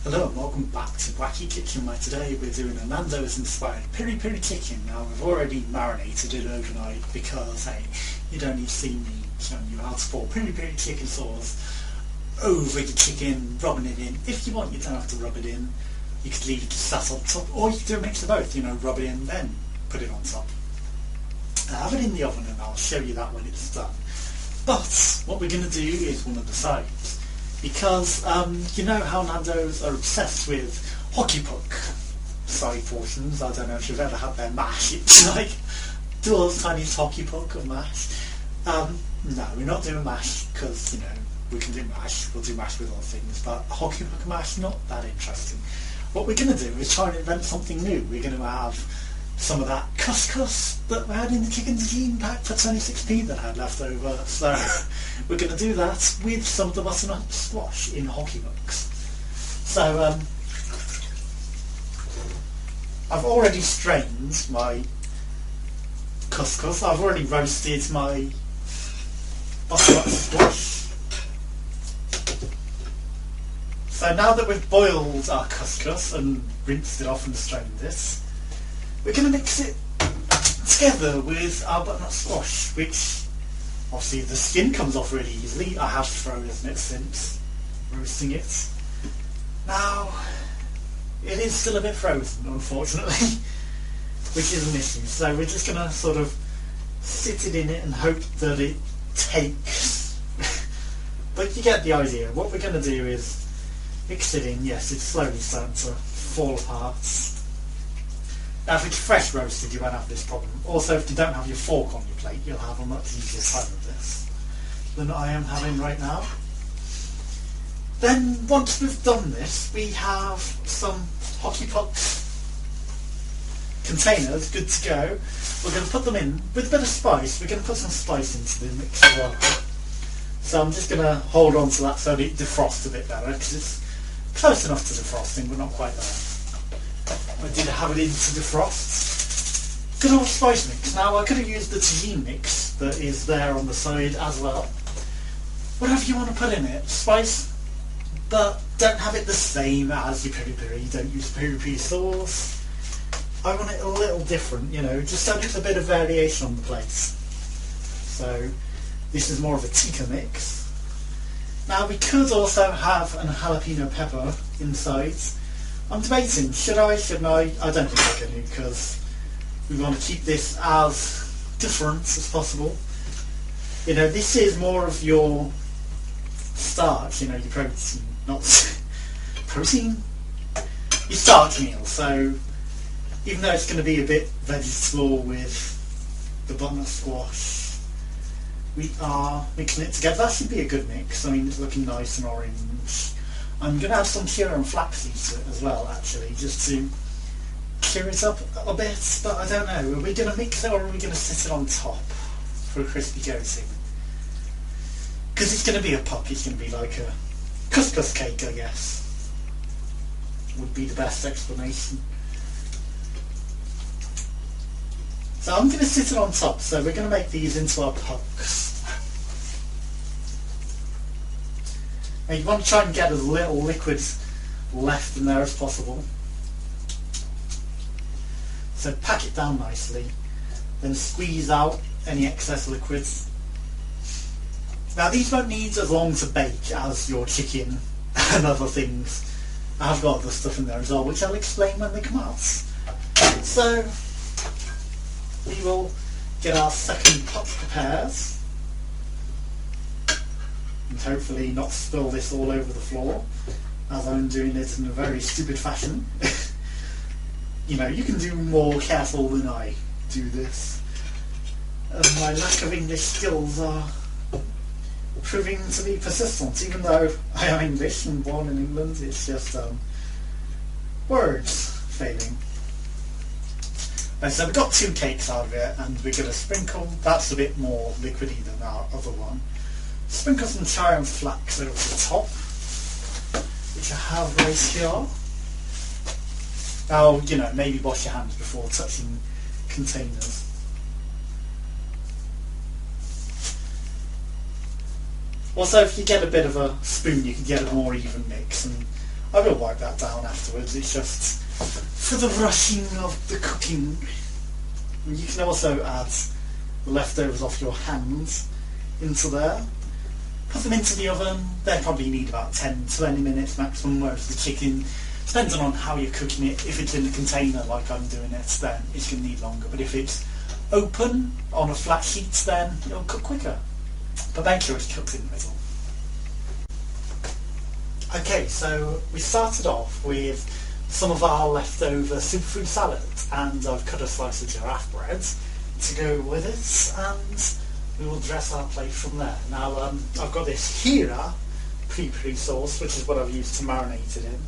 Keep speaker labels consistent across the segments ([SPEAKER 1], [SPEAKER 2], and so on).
[SPEAKER 1] Hello and welcome back to Wacky Kitchen, where today we're doing a Nando's inspired Piri Piri chicken. Now we've already marinated it overnight because hey, you don't need to see me showing you how to pour Piri Piri chicken sauce over your chicken, rubbing it in. If you want, you don't have to rub it in. You could leave it sat on top, or you could do a mix of both, rub it in then put it on top. Have it in the oven and I'll show you that when it's done. But what we're going to do is one of the sides. Because you know how Nando's are obsessed with hockey puck side portions. I don't know if you've ever had their mash. It's like Door's tiny hockey puck of mash. No, we're not doing mash because we can do mash. We'll do mash with other things, but hockey puck mash, not that interesting. What we're going to do is try and invent something new. We're going to have some of that couscous that we had in the chicken tagine pack for 26p that I had left over. So we're going to do that with some of the butternut squash in hockey pucks. So I've already strained my couscous. I've already roasted my butternut squash. So now that we've boiled our couscous and rinsed it off and strained it, we're going to mix it together with our butternut squash, which obviously the skin comes off really easily. I have frozen it since roasting it. Now, it is still a bit frozen, unfortunately, which is an issue. So we're just going to sort of sit it in it and hope that it takes. But you get the idea. What we're going to do is mix it in. Yes, it's slowly starting to fall apart. Now if it's fresh roasted, you won't have this problem. Also, if you don't have your fork on your plate, you'll have a much easier time of this than I am having right now. Then, once we've done this, we have some hockey puck containers good to go. We're going to put them in with a bit of spice. We're going to put some spice into the mix as well. So I'm just going to hold on to that so that it defrosts a bit better, because it's close enough to defrosting, but not quite there. I did have it in to defrost. Good old spice mix. Now I could have used the tagine mix that is there on the side as well. Whatever you want to put in it, spice, but don't have it the same as your piri piri. Don't use piri piri sauce. I want it a little different, just so there's a bit of variation on the plate. So this is more of a tikka mix. Now we could also have an jalapeno pepper inside. I'm debating, should I, shouldn't I? I don't think I can, because we want to keep this as different as possible. This is more of your starch, your protein, not protein, your starch meal. So even though it's going to be a bit vegetable with the butternut squash, we are mixing it together. That should be a good mix. I mean, it's looking nice and orange. I'm going to add some chia and flaxseed to it as well, actually, just to clear it up a bit, but I don't know. Are we going to mix it or are we going to sit it on top for a crispy coating? Because it's going to be a puck, it's going to be like a couscous cake, I guess. Would be the best explanation. So I'm going to sit it on top, so we're going to make these into our pucks. Now you want to try and get as little liquid left in there as possible. So pack it down nicely, then squeeze out any excess liquids. Now these won't need as long to bake as your chicken and other things. I've got other stuff in there as well, which I'll explain when they come out. So we will get our second puck prepared. And hopefully not spill this all over the floor, as I'm doing it in a very stupid fashion. You can do more careful than I do this. My lack of English skills are proving to be persistent, even though I am English and born in England. It's just words failing. So we've got 2 cakes out of it, and we're going to sprinkle. That's a bit more liquidy than our other one. Sprinkle some chia and flax over the top, which I have right here. Now, maybe wash your hands before touching containers. Also, if you get a bit of a spoon, you can get a more even mix, and I will wipe that down afterwards, it's just for the rushing of the cooking. And you can also add the leftovers off your hands into there. Put them into the oven. They probably need about 10-20 minutes maximum, whereas the chicken, depending on how you're cooking it, if it's in a container like I'm doing it, then it's going to need longer. But if it's open on a flat sheet, then it'll cook quicker. But make sure it's cooked in the middle. Okay, so we started off with some of our leftover superfood salad, and I've cut a slice of giraffe bread to go with it, and we will dress our plate from there. Now I've got this here, Piri Piri sauce, which is what I've used to marinate it in.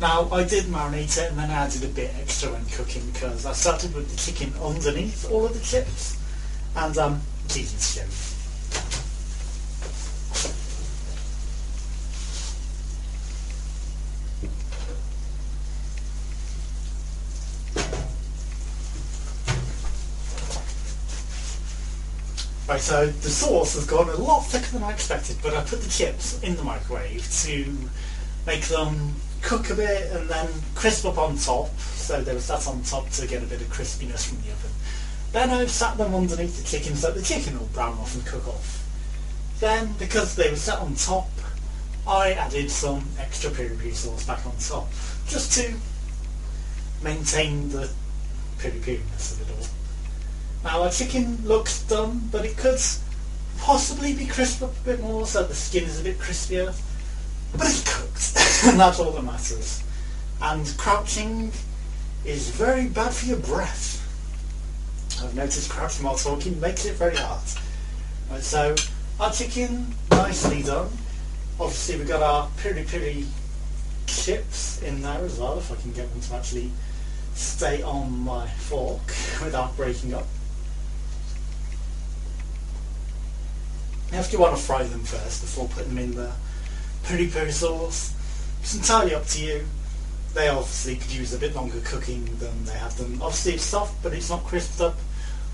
[SPEAKER 1] Now I did marinate it and then I added a bit extra when cooking because I started with the chicken underneath all of the chips, and it's easy to show you. Right, so the sauce has gone a lot thicker than I expected, but I put the chips in the microwave to make them cook a bit and then crisp up on top, so they were sat on top to get a bit of crispiness from the oven. Then I've sat them underneath the chicken so the chicken will brown off and cook off. Then, because they were sat on top, I added some extra Piri Piri sauce back on top, just to maintain the Piri Piri-ness of it all. Now our chicken looks done, but it could possibly be crisped up a bit more so the skin is a bit crispier. But it's cooked, and that's all that matters. And crouching is very bad for your breath. I've noticed crouching while talking makes it very hard. Right, so our chicken, nicely done. Obviously we've got our Piri Piri chips in there as well, if I can get them to actually stay on my fork without breaking up. If you want to fry them first before putting them in the Piri Piri sauce, it's entirely up to you. They obviously could use a bit longer cooking than they have them. Obviously it's soft, but it's not crisped up.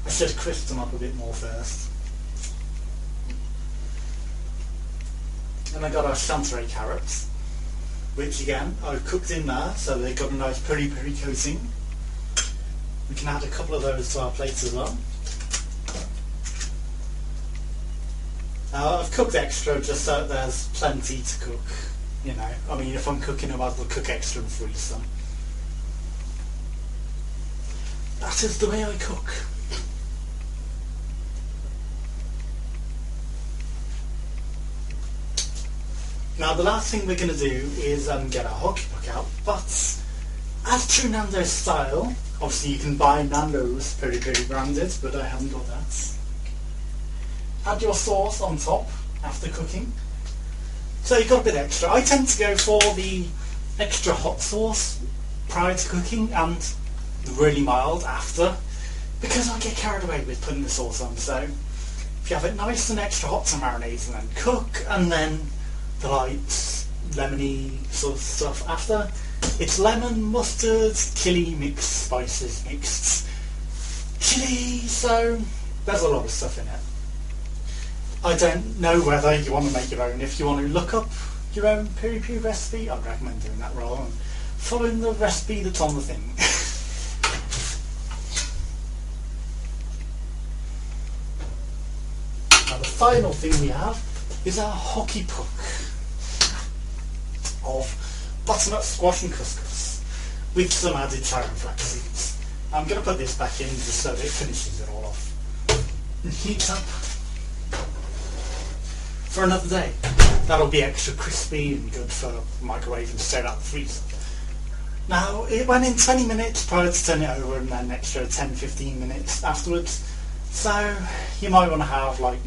[SPEAKER 1] I should have crisped them up a bit more first. And I got our chanterelle carrots, which again I've cooked in there, so they've got a nice Piri Piri coating. We can add a couple of those to our plates as well. Now I've cooked extra just so there's plenty to cook, you know. I mean, if I'm cooking them, I'll cook extra and freeze them. That is the way I cook. Now the last thing we're going to do is get our hockey puck out, but as true Nando style, obviously you can buy Nando's Piri Piri branded, but I haven't got that. Add your sauce on top after cooking. So you've got a bit extra. I tend to go for the extra hot sauce prior to cooking and the really mild after, because I get carried away with putting the sauce on. So if you have it nice and extra hot to marinate and then cook, and then the light lemony sort of stuff after, it's lemon, mustard, chili mixed, spices mixed, chili, so there's a lot of stuff in it. I don't know whether you want to make your own. If you want to look up your own Piri Piri recipe, I'd recommend doing that rather than following the recipe that's on the thing. Now the final thing we have is our hockey puck of butternut squash and couscous with some added chard and flax seeds. I'm going to put this back in just so that it finishes it all off and heats up for another day. That'll be extra crispy and good for microwave and straight out the freezer. Now it went in 20 minutes prior to turning it over and then an extra 10-15 minutes afterwards, so you might want to have like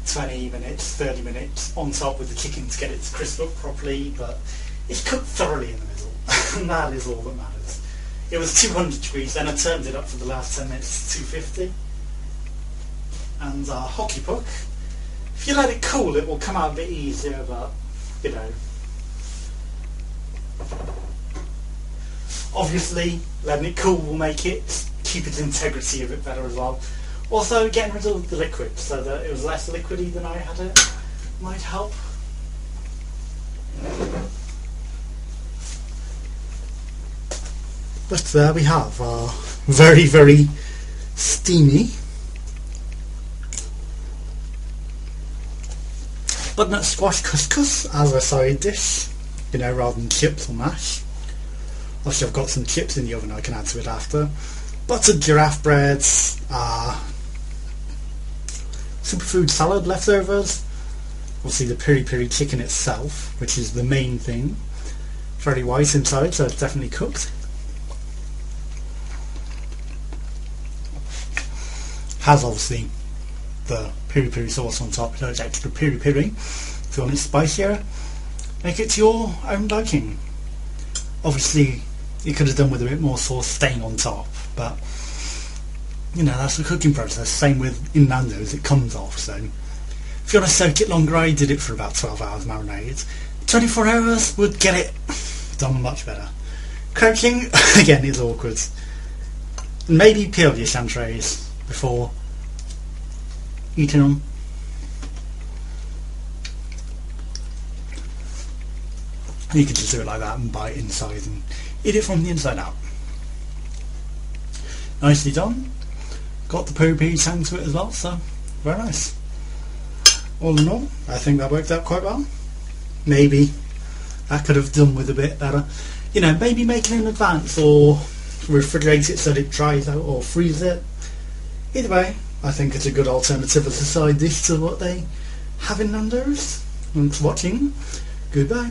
[SPEAKER 1] 20 minutes, 30 minutes on top with the chicken to get it to crisp up properly, but it's cooked thoroughly in the middle and that is all that matters. It was 200 degrees, then I turned it up for the last 10 minutes to 250. And our hockey puck, if you let it cool, it will come out a bit easier, but, you know. Obviously, letting it cool will make it, keep its integrity a bit better as well. Also, getting rid of the liquid, so that it was less liquidy than I had it, might help. But there we have our very, very steamy butternut squash couscous as a side dish, you know, rather than chips or mash. Obviously I've got some chips in the oven I can add to it after. Buttered giraffe breads, superfood salad leftovers, obviously the piri piri chicken itself, which is the main thing. Very white inside, so it's definitely cooked. Has obviously the piri piri sauce on top, so it's extra piri piri. If you want it spicier, make it to your own liking. Obviously you could have done with a bit more sauce stain on top, but you know, that's the cooking process. Same with in Nando's, it comes off. So if you want to soak it longer, I did it for about 12 hours marinade. 24 hours would get it done much better. Crouching again is awkward. Maybe peel your chantrays before eating them. You can just do it like that and bite inside and eat it from the inside out. Nicely done. Got the piri piri tang to it as well, so very nice. All in all, I think that worked out quite well. Maybe I could have done with a bit better. You know, maybe make it in advance or refrigerate it so that it dries out or freeze it. Either way, I think it's a good alternative as a side dish to what they have in Nando's. Thanks for watching. Goodbye.